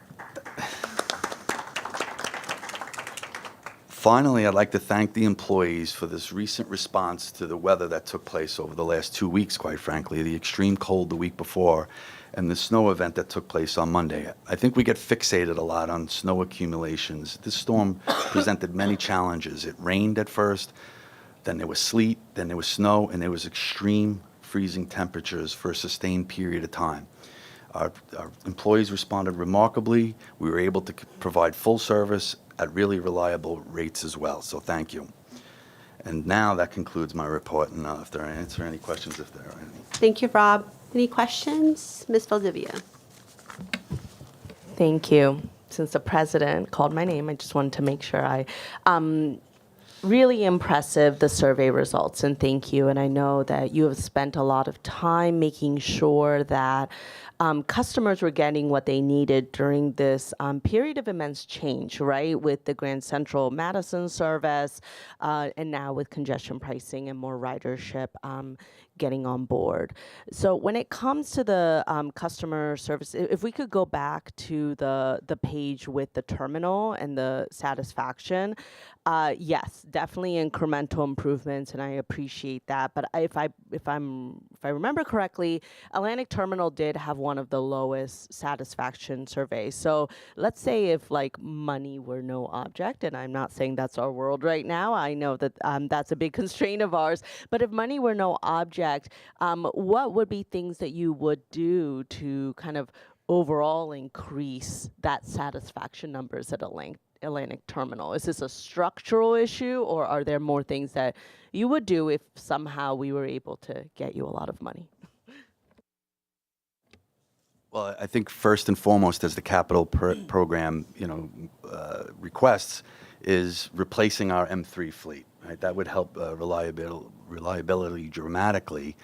finally, I'd like to thank the employees for this recent response to the weather that took place over the last 2 weeks, quite frankly, the extreme cold the week before and the snow event that took place on Monday. I think we get fixated a lot on snow accumulations. This storm presented many challenges. It rained at first, then there was sleet, then there was snow, and there was extreme freezing temperatures for a sustained period of time. Our employees responded remarkably. We were able to provide full service at really reliable rates as well, so thank you. And now that concludes my report, and if there are answer any questions, if there are any. Thank you, Rob. Any questions? Ms. Valdivia. Thank you. Since the president called my name, I just wanted to make sure really impressive, the survey results, and thank you. And I know that you have spent a lot of time making sure that customers were getting what they needed during this period of immense change, right? With the Grand Central Madison service, and now with congestion pricing and more ridership getting on board. So when it comes to the customer service, if we could go back to the page with the terminal and the satisfaction, yes, definitely incremental improvements, and I appreciate that. But if I remember correctly, Atlantic Terminal did have one of the lowest satisfaction surveys. So let's say if like money were no object, and I'm not saying that's our world right now. I know that that's a big constraint of ours. But if money were no object, what would be things that you would do to kind of overall increase that satisfaction numbers at Atlantic Terminal? Is this a structural issue, or are there more things that you would do if somehow we were able to get you a lot of money? Well, I think first and foremost, as the capital program, requests, is replacing our M3 fleet. Right, that would help reliability dramatically.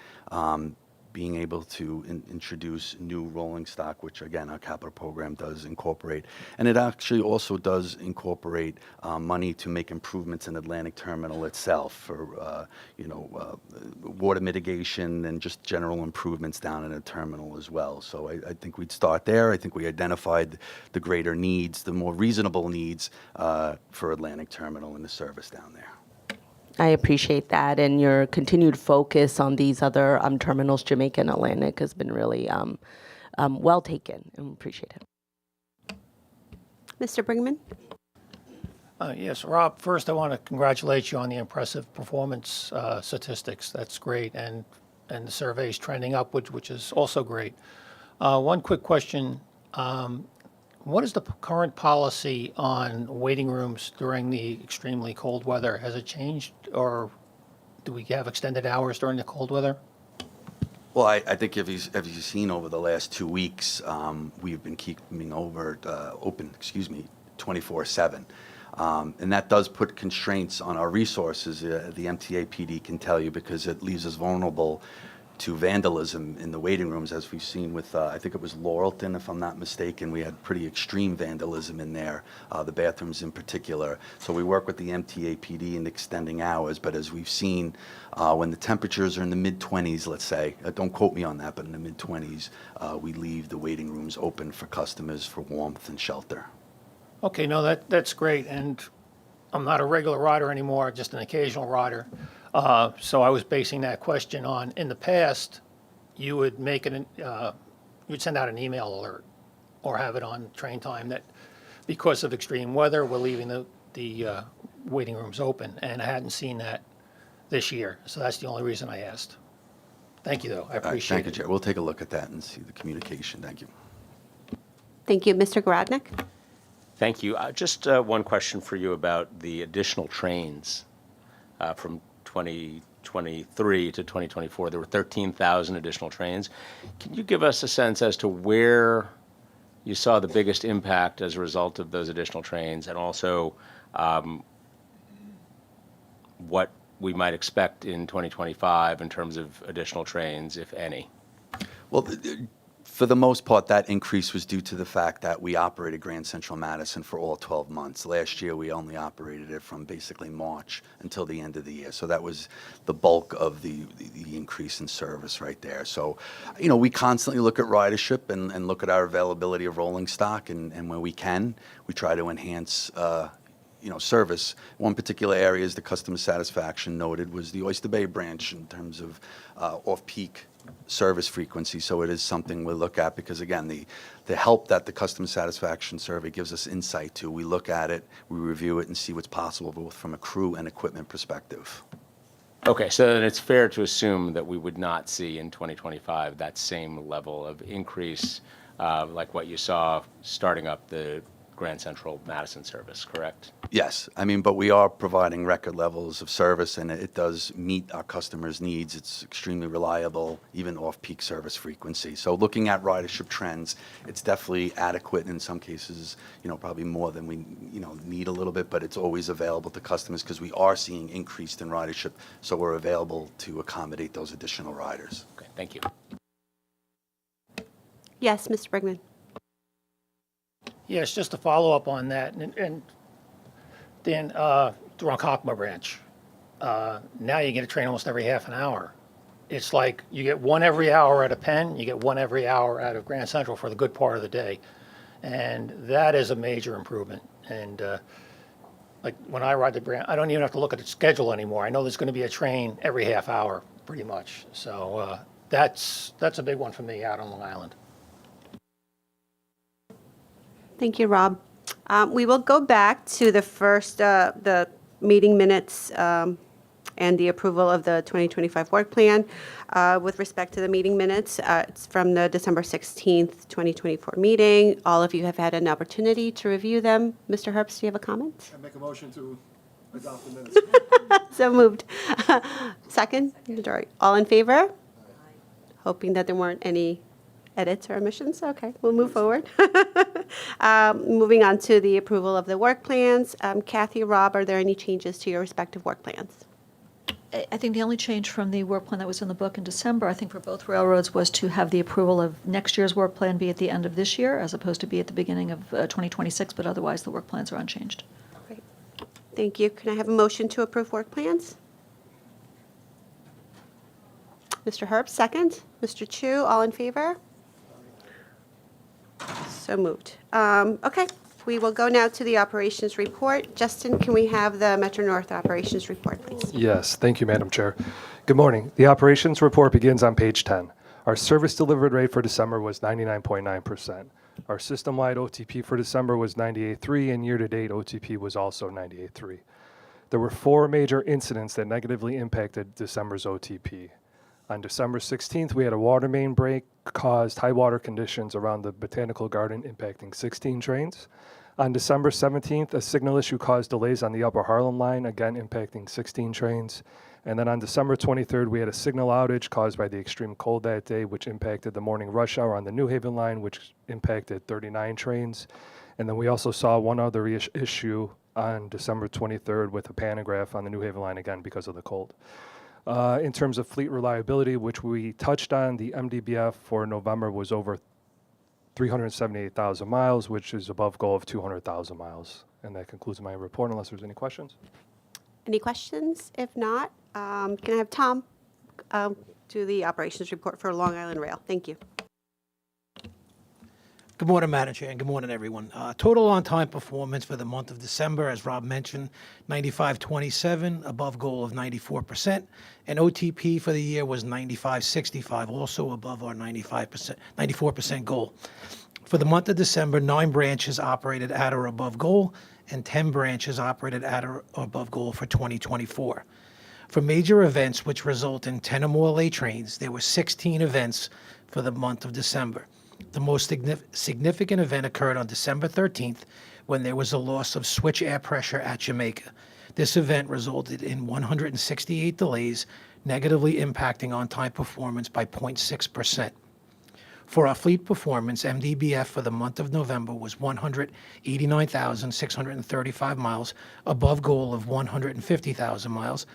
Being able to introduce new rolling stock, which again our capital program does incorporate, and it actually also does incorporate money to make improvements in Atlantic Terminal itself for water mitigation and just general improvements down in the terminal as well. So I think we'd start there. I think we identified the greater needs, the more reasonable needs for Atlantic Terminal and the service down there. I appreciate that, and your continued focus on these other terminals, Jamaica and Atlantic, has been really well taken, and appreciate it. Mr. Brinkman? Yes, Rob, first I want to congratulate you on the impressive performance statistics. That's great, and the survey's trending upwards, which is also great. One quick question. What is the current policy on waiting rooms during the extremely cold weather? Has it changed, or do we have extended hours during the cold weather? Well, I think if you've seen over the last 2 weeks, we've been keeping open 24/7. And that does put constraints on our resources, the MTA PD can tell you, because it leaves us vulnerable to vandalism in the waiting rooms, as we've seen with, I think it was Laurelton, if I'm not mistaken. We had pretty extreme vandalism in there, the bathrooms in particular. So we work with the MTA PD in extending hours, but as we've seen, when the temperatures are in the mid-20s, let's say, don't quote me on that, but in the mid-20s, we leave the waiting rooms open for customers for warmth and shelter. Okay, no, that's great, and I'm not a regular rider anymore, just an occasional rider. So I was basing that question on, in the past, you would you'd send out an email alert or have it on train time that because of extreme weather, we're leaving the waiting rooms open, and I hadn't seen that this year. So that's the only reason I asked. Thank you, though. I appreciate it. Thank you, Chair. We'll take a look at that and see the communication. Thank you. Thank you. Mr. Gradnick? Thank you. Just one question for you about the additional trains from 2023 to 2024. There were 13,000 additional trains. Can you give us a sense as to where you saw the biggest impact as a result of those additional trains, and also what we might expect in 2025 in terms of additional trains, if any? Well, For the most part, that increase was due to the fact that we operated Grand Central Madison for all 12 months. Last year, we only operated it from basically March until the end of the year. So that was the bulk of the increase in service right there. So, we constantly look at ridership and look at our availability of rolling stock, and when we can, we try to enhance service. One particular area is the customer satisfaction noted was the Oyster Bay branch in terms of off-peak service frequency. So it is something we look at because, again, the help that the customer satisfaction survey gives us insight to, we look at it, we review it, and see what's possible both from a crew and equipment perspective. Okay, so then it's fair to assume that we would not see in 2025 that same level of increase like what you saw starting up the Grand Central Madison service, correct? Yes, but we are providing record levels of service, and it does meet our customers' needs. It's extremely reliable, even off-peak service frequency. So looking at ridership trends, it's definitely adequate in some cases, probably more than we, need a little bit, but it's always available to customers because we are seeing increased in ridership, so we're available to accommodate those additional riders. Okay, thank you. Yes, Mr. Brigman. Yes, just to follow up on that, and then the Ronkonkoma branch. Now you get a train almost every half an hour. It's like you get one every hour out of Penn, you get one every hour out of Grand Central for the good part of the day. And that is a major improvement. And like when I ride the Grand, I don't even have to look at the schedule anymore. I know there's going to be a train every half hour, pretty much. So that's a big one for me out on Long Island. Thank you, Rob. We will go back to the first, the meeting minutes and the approval of the 2025 work plan. With respect to the meeting minutes, it's from the December 16th, 2024 meeting. All of you have had an opportunity to review them. Mr. Herbst, do you have a comment? I make a motion to adopt the minutes. So moved. Second? Majority. All in favor? Hoping that there weren't any edits or omissions? Okay, we'll move forward. Moving on to the approval of the work plans. Kathy, Rob, are there any changes to your respective work plans? I think the only change from the work plan that was in the book in December, I think for both railroads, was to have the approval of next year's work plan be at the end of this year as opposed to be at the beginning of 2026, but otherwise the work plans are unchanged. Great. Thank you. Can I have a motion to approve work plans? Mr. Herbst, second. Mr. Chu, all in favor? So moved. Okay, we will go now to the operations report. Justin, can we have the Metro North operations report, please? Yes, thank you, Madam Chair. Good morning. The operations report begins on page 10. Our service delivered rate for December was 99.9%. Our system-wide OTP for December was 98.3, and year-to-date OTP was also 98.3. There were 4 major incidents that negatively impacted December's OTP. On December 16th, we had a water main break, caused high water conditions around the Botanical Garden, impacting 16 trains. On December 17th, a signal issue caused delays on the Upper Harlem line, again impacting 16 trains. And then on December 23rd, we had a signal outage caused by the extreme cold that day, which impacted the morning rush hour on the New Haven line, which impacted 39 trains. And then we also saw one other issue on December 23rd with a pantograph on the New Haven line, again because of the cold. In terms of fleet reliability, which we touched on, the MDBF for November was over 378,000 miles, which is above goal of 200,000 miles. And that concludes my report, unless there's any questions. Any questions? If not, can I have Tom do the operations report for Long Island Rail? Thank you. Good morning, Madam Chair, and good morning, everyone. Total on-time performance for the month of December, as Rob mentioned, 95.27, above goal of 94%, and OTP for the year was 95.65, also above our 94% goal. For the month of December, 9 branches operated at or above goal, and 10 branches operated at or above goal for 2024. For major events which result in 10 or more late trains, there were 16 events for the month of December. The most significant event occurred on December 13th when there was a loss of switch air pressure at Jamaica. This event resulted in 168 delays, negatively impacting on-time performance by 0.6%. For our fleet performance, MDBF for the month of November was 189,635 miles, above goal of 150,000 miles,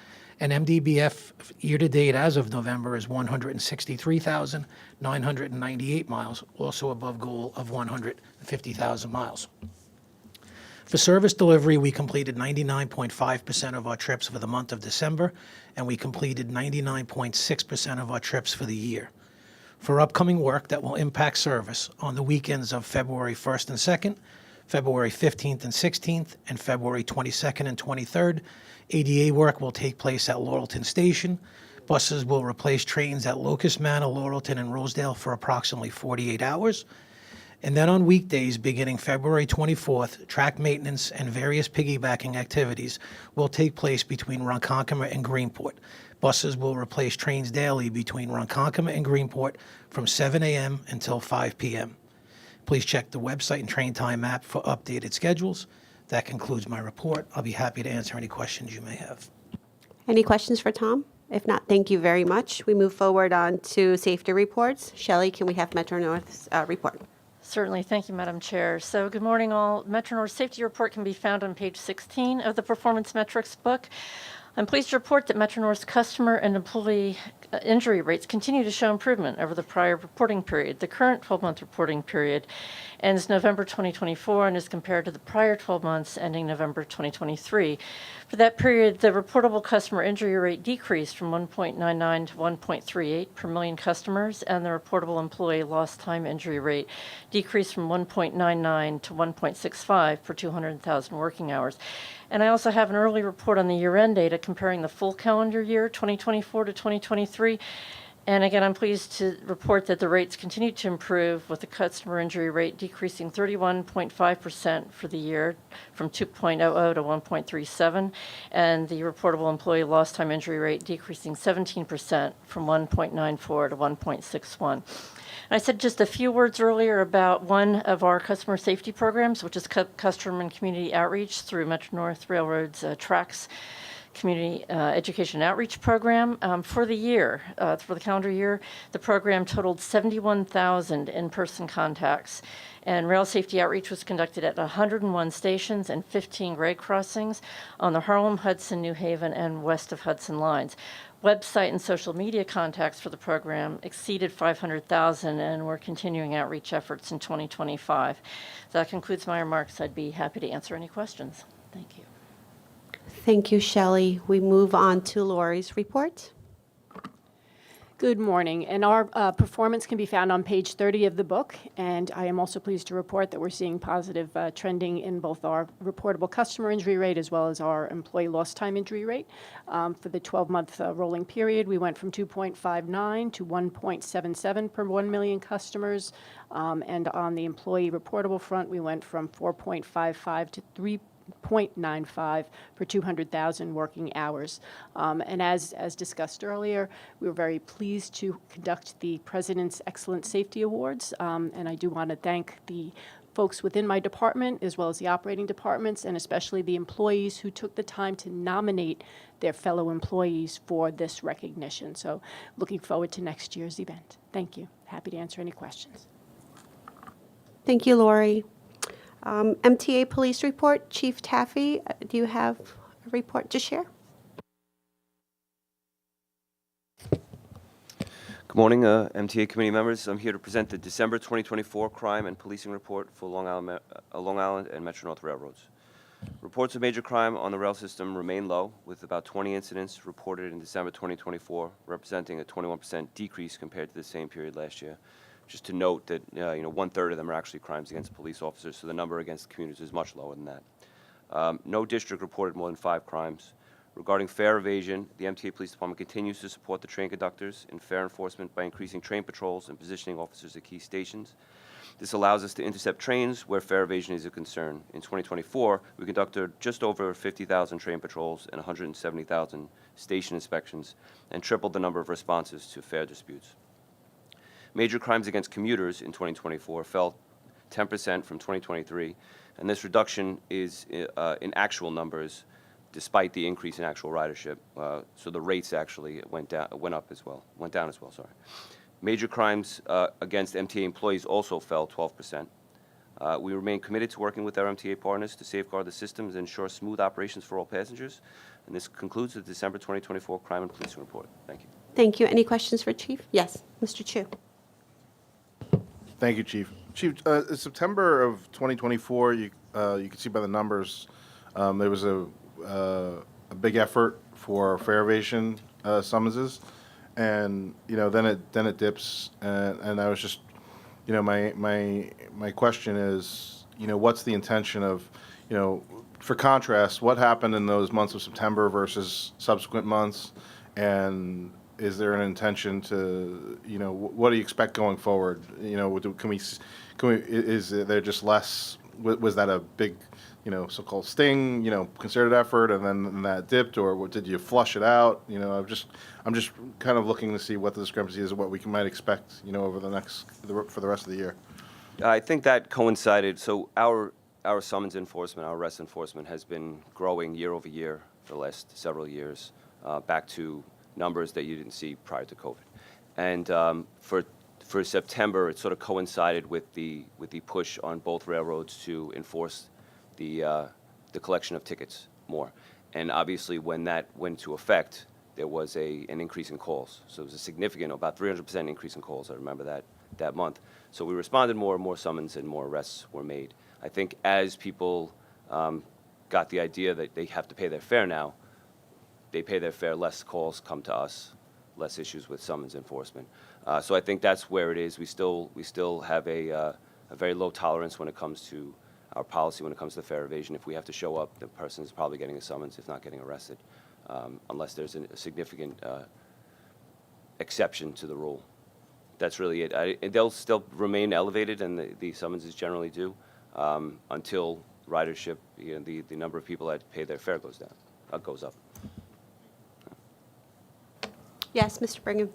And MDBF year-to-date as of November is 163,998 miles, also above goal of 150,000 miles. For service delivery, we completed 99.5% of our trips for the month of December, and we completed 99.6% of our trips for the year. For upcoming work that will impact service on the weekends of February 1st and 2nd, February 15th and 16th, and February 22nd and 23rd, ADA work will take place at Laurelton Station. Buses will replace trains at Locust Manor, Laurelton, and Rosedale for approximately 48 hours. And then on weekdays, beginning February 24th, track maintenance and various piggybacking activities will take place between Ronkonkoma and Greenport. Buses will replace trains daily between Ronkonkoma and Greenport from 7 a.m. until 5 p.m. Please check the website and train time app for updated schedules. That concludes my report. I'll be happy to answer any questions you may have. Any questions for Tom? If not, thank you very much. We move forward on to safety reports. Shelley, can we have Metro North's report? Certainly. Thank you, Madam Chair. So good morning, all. Metro North Safety Report can be found on page 16 of the Performance Metrics book. I'm pleased to report that Metro North's customer and employee injury rates continue to show improvement over the prior reporting period. The current 12-month reporting period ends November 2024 and is compared to the prior 12 months ending November 2023. For that period, the reportable customer injury rate decreased from 1.99 to 1.38 per million customers, and the reportable employee lost time injury rate decreased from 1.99 to 1.65 per 200,000 working hours. And I also have an early report on the year-end data comparing the full calendar year 2024 to 2023. And again, I'm pleased to report that the rates continue to improve, with the customer injury rate decreasing 31.5% for the year from 2.00 to 1.37, and the reportable employee lost time injury rate decreasing 17% from 1.94 to 1.61. I said just a few words earlier about one of our customer safety programs, which is customer and community outreach through Metro North Railroad's TRACS Community Education Outreach Program. For the year, for the calendar year, the program totaled 71,000 in-person contacts, and rail safety outreach was conducted at 101 stations and 15 grade crossings on the Harlem, Hudson, New Haven, and west of Hudson lines. Website and social media contacts for the program exceeded 500,000, and we're continuing outreach efforts in 2025. So that concludes my remarks. I'd be happy to answer any questions. Thank you. Thank you, Shelley. We move on to Lori's report. Good morning, and our performance can be found on page 30 of the book, and I am also pleased to report that we're seeing positive trending in both our reportable customer injury rate as well as our employee lost time injury rate. For the 12-month rolling period, we went from 2.59 to 1.77 per 1 million customers, and on the employee reportable front, we went from 4.55 to 3.95 per 200,000 working hours. And as discussed earlier, we were very pleased to conduct the President's Excellent Safety Awards, and I do want to thank the folks within my department as well as the operating departments, and especially the employees who took the time to nominate their fellow employees for this recognition. So looking forward to next year's event. Thank you. Happy to answer any questions. Thank you, Lori. MTA Police Report. Chief Taffy, do you have a report to share? Good morning, MTA committee members. I'm here to present the December 2024 Crime and Policing Report for Long Island and Metro North Railroads. Reports of major crime on the rail system remain low, with about 20 incidents reported in December 2024, representing a 21% decrease compared to the same period last year. Just to note that 1/3 of them are actually crimes against police officers, so the number against commuters is much lower than that. No district reported more than 5 crimes. Regarding fare evasion, the MTA Police Department continues to support the train conductors in fare enforcement by increasing train patrols and positioning officers at key stations. This allows us to intercept trains where fare evasion is a concern. In 2024, we conducted just over 50,000 train patrols and 170,000 station inspections, and tripled the number of responses to fare disputes. Major crimes against commuters in 2024 fell 10% from 2023, and this reduction is in actual numbers, despite the increase in actual ridership. So the rates actually went down as well. Major crimes against MTA employees also fell 12%. We remain committed to working with our MTA partners to safeguard the systems and ensure smooth operations for all passengers. And this concludes the December 2024 Crime and Policing Report. Thank you. Thank you. Any questions for Chief? Yes, Mr. Chu. Thank you, Chief. Chief, in September of 2024, you can see by the numbers, there was a big effort for fare evasion summonses, and then it dips, and I was just, my question is, what's the intention of, for contrast, what happened in those months of September versus subsequent months, and is there an intention to, what do you expect going forward? Can we, is there just less, was that a big, so-called sting, concerted effort, and then that dipped, or did you flush it out? I'm just kind of looking to see what the discrepancy is and what we might expect, over for the rest of the year. I think that coincided. So our summons enforcement, our arrest enforcement has been growing year over year for the last several years, back to numbers that you didn't see prior to COVID. And for September, it sort of coincided with the push on both railroads to enforce the collection of tickets more. And obviously, when that went into effect, there was an increase in calls. So it was a significant, about 300% increase in calls. I remember that month. So we responded more, and more summons and more arrests were made. I think as people got the idea that they have to pay their fare now, they pay their fare, less calls come to us, less issues with summons enforcement. So I think that's where it is. We still have a very low tolerance when it comes to our policy when it comes to fare evasion. If we have to show up, the person is probably getting a summons, if not getting arrested, unless there's a significant exception to the rule. That's really it. They'll still remain elevated, and the summonses generally do, until ridership, the number of people that pay their fare goes up. Yes, Mr. Brigham.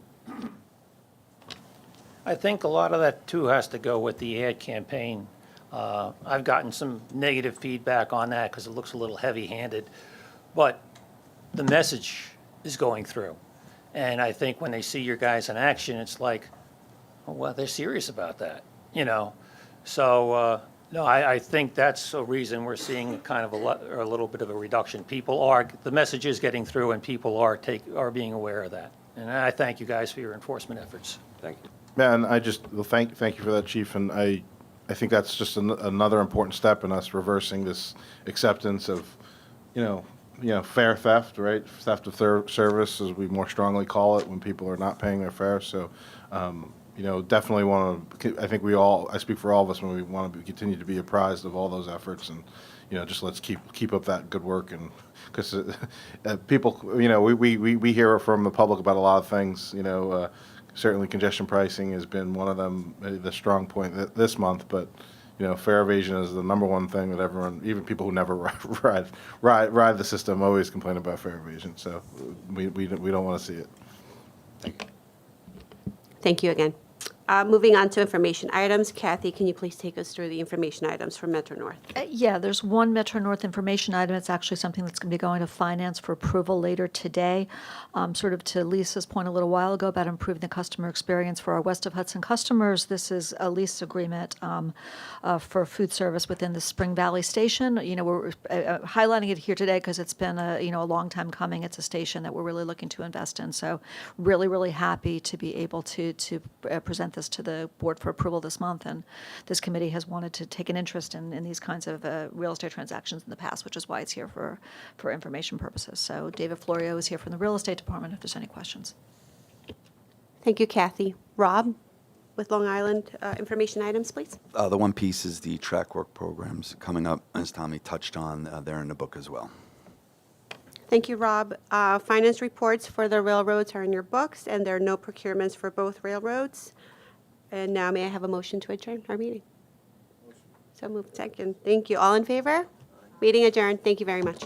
I think a lot of that, too, has to go with the ad campaign. I've gotten some negative feedback on that because it looks a little heavy-handed, but the message is going through. And I think when they see your guys in action, it's like, oh, well, they're serious about that, So, no, I think that's a reason we're seeing kind of a little bit of a reduction. The message is getting through, and people are being aware of that. And I thank you guys for your enforcement efforts. Thank you. Man, thank you for that, Chief, and I think that's just another important step in us reversing this acceptance of, fare theft, right? Theft of service, as we more strongly call it, when people are not paying their fare. So, definitely want to. I think I speak for all of us when we want to continue to be apprised of all those efforts, and just let's keep up that good work, and because people, we hear from the public about a lot of things, Certainly, congestion pricing has been one of them, the strong point this month. But fare evasion is the number one thing that everyone, even people who never ride the system, always complain about fare evasion. So we don't want to see it. Thank you. Thank you again. Moving on to information items. Kathy, can you please take us through the information items for Metro North? Yeah, there's one Metro North information item. It's actually something that's going to be going to Finance for approval later today. Sort of to Lisa's point a little while ago about improving the customer experience for our West of Hudson customers, this is a lease agreement for food service within the Spring Valley Station. We're highlighting it here today because it's been a long time coming. It's a station that we're really looking to invest in. So really, really happy to be able to present this to the board for approval this month, and this committee has wanted to take an interest in these kinds of real estate transactions in the past, which is why it's here for information purposes. So David Florio is here from the real estate department if there's any questions. Thank you, Kathy. Rob, with Long Island information items, please. The one piece is the track work programs coming up, as Tommy touched on. They're in the book as well. Thank you, Rob. Finance reports for the railroads are in your books, and there are no procurements for both railroads. And now may I have a motion to adjourn our meeting? So moved. Second. Thank you. All in favor? Meeting adjourned. Thank you very much.